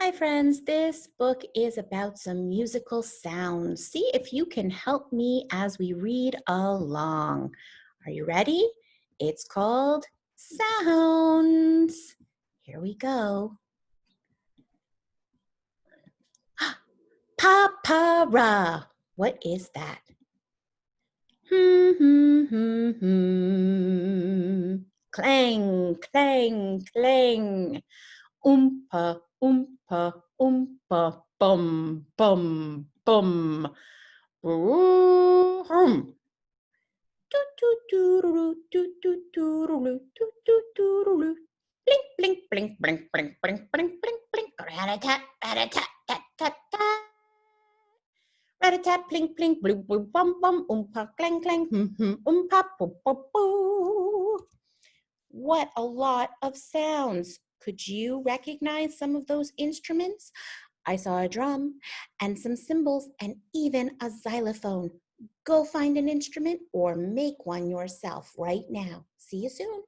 Hi, friends. This book is about some musical sounds. See if you can help me as we read along. Are you ready? It's called Sounds. Here we go. Papara. What is that? Clang, clang, clang. Oompa, oompa, oompa, bum, bum, bum. Vroom. Toot, toot, toot, toot, toot, toot, toot, toot, toot. Blink, blink, blink, blink, blink, blink, blink, blink, blink. Rat-a-tat, rat-a-tat, tat, tat, tat. Rat-a-tat, blink, blink, blue, blue, bum, bum, oompa, clang, clang, oompa, poo, poo, poo. What a lot of sounds. Could you recognize some of those instruments? I saw a drum and some cymbals and even a xylophone. Go find an instrument or make one yourself right now. See you soon.